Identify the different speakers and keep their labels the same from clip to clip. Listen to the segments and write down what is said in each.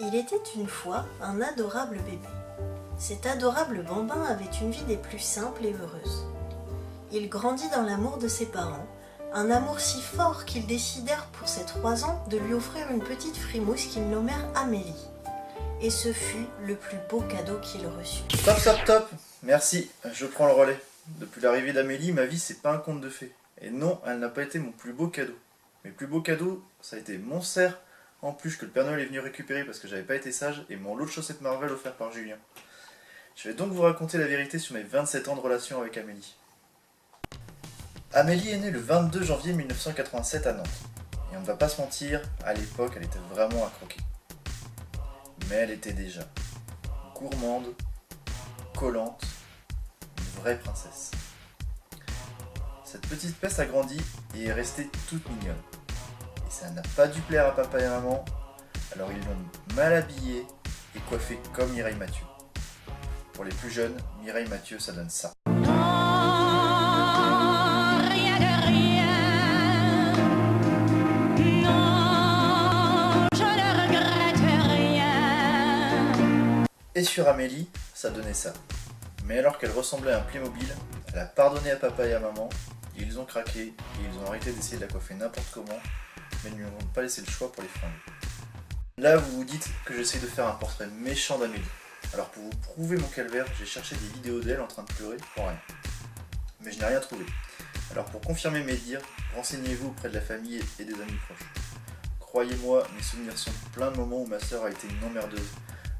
Speaker 1: Il était une fois un adorable bébé. Cet adorable bambin avait une vie des plus simples et heureuses. Il grandit dans l'amour de ses parents, un amour si fort qu'ils décidèrent pour ses 3 ans de lui offrir une petite frimousse qu'ils nommèrent Amélie. Et ce fut le plus beau cadeau qu'il reçut.
Speaker 2: Stop, stop, stop. Merci, je prends le relais. Depuis l'arrivée d'Amélie, ma vie c'est pas un conte de fées. Et non, elle n'a pas été mon plus beau cadeau. Mes plus beaux cadeaux, ça a été mon cerf en plus que le Père Noël est venu récupérer parce que j'avais pas été sage, et mon lot de chaussettes Marvel offert par Julien. Je vais donc vous raconter la vérité sur mes 27 ans de relation avec Amélie. Amélie est née le 22 janvier 1987 à Nantes. Et on ne va pas se mentir, à l'époque elle était vraiment à croquer. Mais elle était déjà gourmande, collante, une vraie princesse. Cette petite peste a grandi et est restée toute mignonne. Et ça n'a pas dû plaire à papa et à maman, alors ils l'ont mal habillée et coiffée comme Mireille Mathieu. Pour les plus jeunes, Mireille Mathieu ça donne ça. Et sur Amélie, ça donnait ça. Mais alors qu'elle ressemblait à un Playmobil, elle a pardonné à papa et à maman, et ils ont craqué, et ils ont arrêté d'essayer de la coiffer n'importe comment, mais ne lui ont pas laissé le choix pour les fringues. Là, vous vous dites que j'essaie de faire un portrait méchant d'Amélie. Alors pour vous prouver mon calvaire, j'ai cherché des vidéos d'elle en train de pleurer pour rien. Mais je n'ai rien trouvé. Alors pour confirmer mes dires, renseignez-vous auprès de la famille et des amis proches. Croyez-moi, mes souvenirs sont pleins de moments où ma sœur a été une emmerdeuse,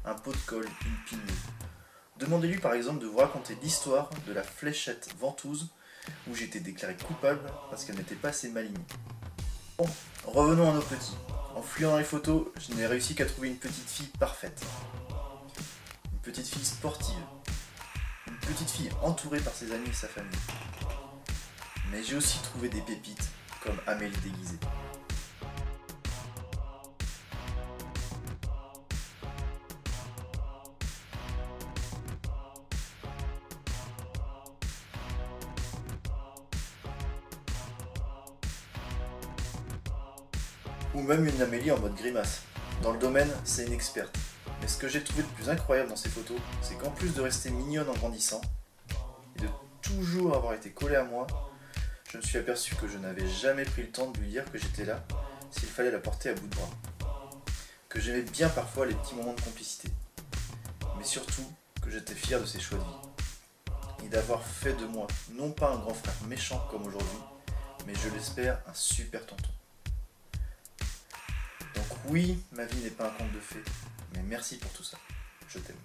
Speaker 2: un pot de colle, une pigne. Demandez-lui par exemple de vous raconter l'histoire de la fléchette ventouse où j'ai été déclaré coupable parce qu'elle n'était pas assez malignée. Bon, revenons à nos petits. En fouillant dans les photos, je n'ai réussi qu'à trouver une petite fille parfaite. Une petite fille sportive. Une petite fille entourée par ses amis et sa famille. Mais j'ai aussi trouvé des pépites comme Amélie déguisée. Ou même une Amélie en mode grimace. Dans le domaine, c'est une experte. Mais ce que j'ai trouvé de plus incroyable dans ces photos, c'est qu'en plus de rester mignonne en grandissant, et de toujours avoir été collée à moi, je me suis aperçu que je n'avais jamais pris le temps de lui dire que j'étais là, s'il fallait la porter à bout de bras. Que j'aimais bien parfois les petits moments de complicité. Mais surtout, que j'étais fier de ses choix de vie. Et d'avoir fait de moi, non pas un grand frère méchant comme aujourd'hui, mais je l'espère, un super tonton. Donc oui, ma vie n'est pas un conte de fées, mais merci pour tout ça. Je t'aime.